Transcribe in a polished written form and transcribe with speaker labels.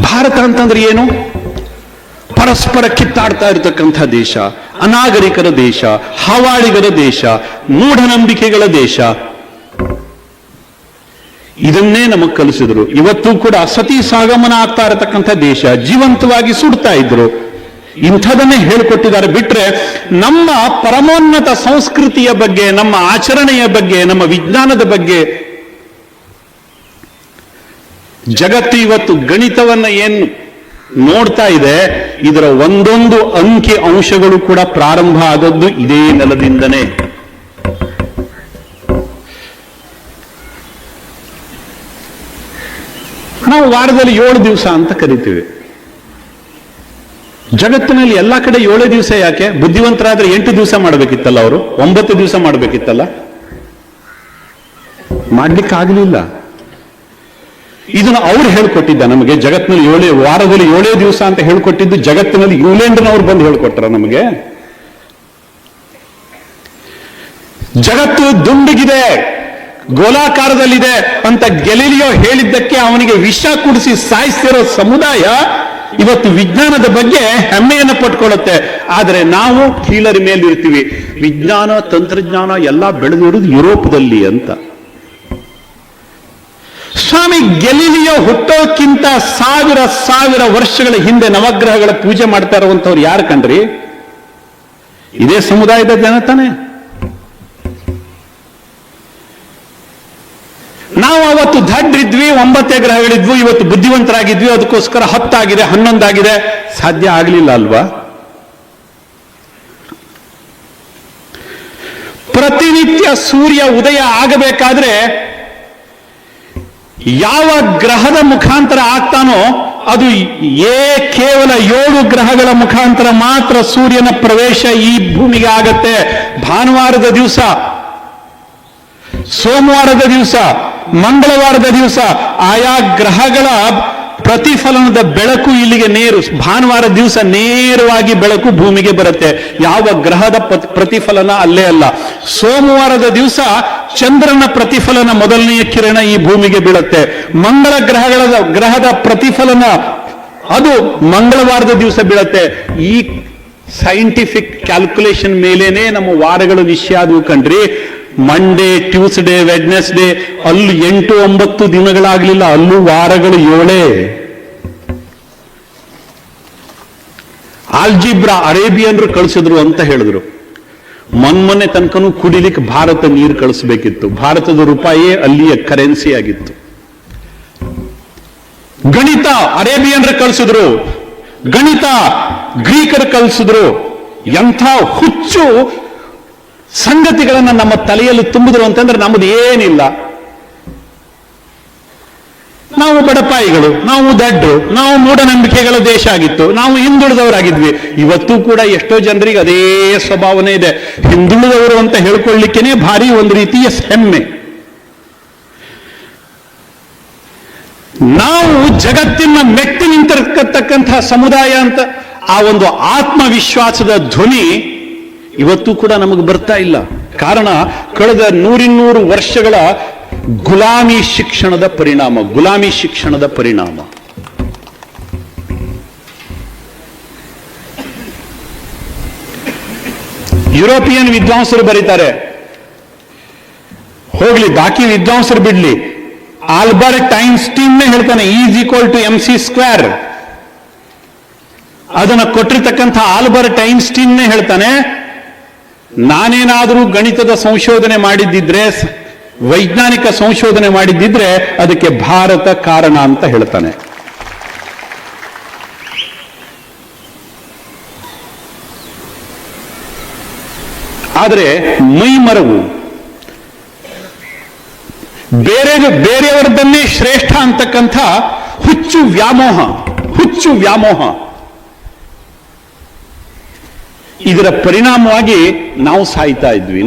Speaker 1: ಭಾರತ ಅಂತಂದ್ರೆ ಏನು? ಪರಸ್ಪರ ಕಿತ್ತಾಡ್ತಾ ಇರತಕ್ಕಂಥ ದೇಶ, ಅನಾಗರಿಕರ ದೇಶ, ಹಾವಾಳಿಗರ ದೇಶ, ಮೂಢನಂಬಿಕೆಗಳ ದೇಶ. ಇದನ್ನೇ ನಮಗೆ ಕಲಿಸಿದ್ರು. ಇವತ್ತು ಕೂಡ ಸತಿ ಸಾಗಮನ ಆಗ್ತಾ ಇರತಕ್ಕಂಥ ದೇಶ, ಜೀವಂತವಾಗಿ ಸುಡ್ತಾ ಇದ್ರು. ಇಂಥದನ್ನೇ ಹೇಳಿಕೊಟ್ಟಿದ್ದಾರೆ. ಬಿಟ್ರೆ ನಮ್ಮ ಪರಮೋನ್ನತ ಸಂಸ್ಕೃತಿಯ ಬಗ್ಗೆ, ನಮ್ಮ ಆಚರಣೆಯ ಬಗ್ಗೆ, ನಮ್ಮ ವಿಜ್ಞಾನದ ಬಗ್ಗೆ ಜಗತ್ತು ಇವತ್ತು ಗಣಿತವನ್ನ ಏನು ನೋಡ್ತಾ ಇದೆ, ಇದರ ಒಂದೊಂದು ಅಂಕಿ ಅಂಶಗಳು ಕೂಡ ಪ್ರಾರಂಭ ಆದದ್ದು ಇದೇ ನೆಲದಿಂದನೇ. ನಾವು ವಾರದಲ್ಲಿ 7 ದಿವಸ ಅಂತ ಕರಿತೀವಿ. ಜಗತ್ತಿನಲ್ಲಿ ಎಲ್ಲಾ ಕಡೆ 7 ದಿವಸ ಯಾಕೆ? ಬುದ್ಧಿವಂತರಾದ್ರೆ 8 ದಿವಸ ಮಾಡಬೇಕಿತ್ತಲ್ಲ, ಅವರು 9 ದಿವಸ ಮಾಡಬೇಕಿತ್ತಲ್ಲ, ಮಾಡ್ಲಿಕ್ಕಾಗಲಿಲ್ಲ. ಇದನ್ನು ಅವ್ರು ಹೇಳ್ಕೊಟ್ಟಿದ್ದ ನಮಗೆ. ಜಗತ್ತಿನಲ್ಲಿ ವಾರದಲ್ಲಿ 7 ದಿವಸ ಅಂತ ಹೇಳ್ಕೊಟ್ಟಿದ್ದು ಜಗತ್ತಿನಲ್ಲಿ ಇಂಗ್ಲೆಂಡ್ನವ್ರು ಬಂದು ಹೇಳ್ಕೊಟ್ರ ನಮಗೆ. ಜಗತ್ತು ದುಂಡಗಿದೆ, ಗೋಲಾಕಾರದಲ್ಲಿದೆ ಅಂತ ಗೆಲಿಲಿಯೋ ಹೇಳಿದ್ದಕ್ಕೆ ಅವನಿಗೆ ವಿಷ ಕುಡಿಸಿ ಸಾಯಿಸ್ತಿರೋ ಸಮುದಾಯ ಇವತ್ತು ವಿಜ್ಞಾನದ ಬಗ್ಗೆ ಹೆಮ್ಮೆಯನ್ನು ಪಟ್ಕೊಳ್ಳುತ್ತೆ. ಆದರೆ ನಾವು ಕೀಳರಿ ಮೇಲಿರ್ತೀವಿ. ವಿಜ್ಞಾನ ತಂತ್ರಜ್ಞಾನ ಎಲ್ಲ ಬೆಳೆದಿರೋದು ಯುರೋಪದಲ್ಲಿ ಅಂತ. ಸ್ವಾಮಿ ಗೆಲಿಲಿಯೋ ಹುಟ್ಟೋಕ್ಕಿಂತ ಸಾವಿರ ವರ್ಷಗಳ ಹಿಂದೆ ನವಗ್ರಹಗಳ ಪೂಜೆ ಮಾಡ್ತಾ ಇರುವಂತವ್ರು ಯಾರು ಕಂಡ್ರಿ? ಇದೇ ಸಮುದಾಯದ ಜನ ತಾನೆ. ನಾವು ಅವತ್ತು ದಡ್ರಿದ್ವಿ, 9 ಗ್ರಹಗಳಿದ್ವು, ಇವತ್ತು ಬುದ್ಧಿವಂತರಾಗಿದ್ವಿ, ಅದಕ್ಕೋಸ್ಕರ 10 ಆಗಿದೆ, 11 ಆಗಿದೆ. ಸಾಧ್ಯ ಆಗಲಿಲ್ಲ ಅಲ್ವಾ? ಪ್ರತಿನಿತ್ಯ ಸೂರ್ಯ ಉದಯ ಆಗಬೇಕಾದ್ರೆ ಯಾವ ಗ್ರಹದ ಮುಖಾಂತರ ಆಗ್ತಾನೋ ಅದು ಕೇವಲ 7 ಗ್ರಹಗಳ ಮುಖಾಂತರ ಮಾತ್ರ ಸೂರ್ಯನ ಪ್ರವೇಶ ಈ ಭೂಮಿಗೆ ಆಗತ್ತೆ. ಭಾನುವಾರದ ದಿವಸ, ಸೋಮವಾರದ ದಿವಸ, ಮಂಗಳವಾರದ ದಿವಸ ಆಯಾ ಗ್ರಹಗಳ ಪ್ರತಿಫಲನದ ಬೆಳಕು ಇಲ್ಲಿಗೆ ಭಾನುವಾರ ದಿವಸ ನೇರವಾಗಿ ಬೆಳಕು ಭೂಮಿಗೆ ಬರುತ್ತೆ. ಯಾವ ಗ್ರಹದ ಪ್ರತಿಫಲನ ಅಲ್ಲೇ ಅಲ್ಲ. ಸೋಮವಾರದ ದಿವಸ ಚಂದ್ರನ ಪ್ರತಿಫಲನ ಮೊದಲನೆಯ ಕಿರಣ ಈ ಭೂಮಿಗೆ ಬೀಳುತ್ತೆ. ಮಂಗಳ ಗ್ರಹದ ಪ್ರತಿಫಲನ ಅದು ಮಂಗಳವಾರದ ದಿವಸ ಬೀಳುತ್ತೆ. ಈ ಸೈಂಟಿಫಿಕ್ ಕ್ಯಾಲ್ಕುಲೇಷನ್ ಮೇಲೇನೆ ನಮ್ಮ ವಾರಗಳು ನಿಶ್ಚಯ ಆದವು ಕಂಡ್ರಿ. ಮಂಡೇ, ಟ್ಯೂಸ್ಡೇ, ವೆಡ್ನೆಸ್ಡೇ ಅಲ್ಲಿ 8-9 ದಿನಗಳಾಗಲಿಲ್ಲ, ಅಲ್ಲೂ ವಾರಗಳು 7. ಆಲ್ಜಿಬ್ರಾ ಅರೇಬಿಯನ್ರು ಕಳಿಸಿದ್ರು ಅಂತ ಹೇಳಿದ್ರು. ಮೊನ್ನೆ ತನಕನೂ ಕುಡಿಲಿಕ್ಕೆ ಭಾರತ ನೀರು ಕಳಿಸ್ಬೇಕಿತ್ತು. ಭಾರತದ ರೂಪಾಯಿ ಅಲ್ಲಿಯ ಕರೆನ್ಸಿ ಆಗಿತ್ತು. ಗಣಿತ ಅರೇಬಿಯನ್ರು ಕಳಿಸಿದ್ರು, ಗಣಿತ ಗ್ರೀಕರು ಕಳಿಸಿದ್ರು. ಎಂಥ ಹುಚ್ಚು ಸಂಗತಿಗಳನ್ನ ನಮ್ಮ ತಲೆಯಲ್ಲಿ ತುಂಬಿದ್ರು ಅಂತಂದ್ರೆ ನಮ್ಮದು ಏನಿಲ್ಲ. ನಾವು ಬಡಪಾಯಿಗಳು, ನಾವು ದಡ್ಡು, ನಾವು ಮೂಢನಂಬಿಕೆಗಳ ದೇಶ ಆಗಿತ್ತು, ನಾವು ಹಿಂದುಳಿದವರಾಗಿದ್ವಿ. ಇವತ್ತು ಕೂಡ ಎಷ್ಟೋ ಜನರಿಗೆ ಅದೇ ಸ್ವಭಾವನೆ ಇದೆ. ಹಿಂದುಳಿದವರು ಅಂತ ಹೇಳ್ಕೊಳ್ಳಿಕ್ಕೇನೆ ಭಾರಿ ಒಂದು ರೀತಿಯ ಹೆಮ್ಮೆ. ನಾವು ಜಗತ್ತಿನ ಮೆಟ್ಟಿ ನಿಂತಿರತಕ್ಕಂತಹ ಸಮುದಾಯ ಅಂತ ಆ ಒಂದು ಆತ್ಮವಿಶ್ವಾಸದ ಧ್ವನಿ ಇವತ್ತು ಕೂಡ ನಮಗೆ ಬರ್ತಾ ಇಲ್ಲ. ಕಾರಣ ಕಳೆದ 100 ವರ್ಷಗಳ ಗುಲಾಮಿ ಶಿಕ್ಷಣದ ಪರಿಣಾಮ. ಯುರೋಪಿಯನ್ ವಿದ್ವಾಂಸರು ಬರೀತಾರೆ, ಹೋಗ್ಲಿ ಬಾಕಿ ವಿದ್ವಾಂಸರು ಬಿಡ್ಲಿ, ಆಲ್ಬರ್ಟ್ ಐನ್ಸ್ಟೀನ್ ಹೇಳ್ತಾನೆ E=mc². ಅದನ್ನ ಕೊಟ್ಟಿರ್ತಕ್ಕಂಥ ಆಲ್ಬರ್ಟ್ ಐನ್ಸ್ಟೀನ್ ಹೇಳ್ತಾನೆ, ನಾನೇನಾದರೂ ಗಣಿತದ ಸಂಶೋಧನೆ ಮಾಡಿದ್ದಿದ್ರೆ, ವೈಜ್ಞಾನಿಕ ಸಂಶೋಧನೆ ಮಾಡಿದ್ದಿದ್ರೆ ಅದಕ್ಕೆ ಭಾರತ ಕಾರಣ ಅಂತ ಹೇಳ್ತಾನೆ. ಆದರೆ ಮೈಮರವು ಬೇರೆಯವರದನ್ನೇ ಶ್ರೇಷ್ಠ ಅಂತಕ್ಕಂಥ ಹುಚ್ಚು ವ್ಯಾಮೋಹ ಇದರ ಪರಿಣಾಮವಾಗಿ ನಾವು ಸಾಯ್ತಾ ಇದ್ವಿ.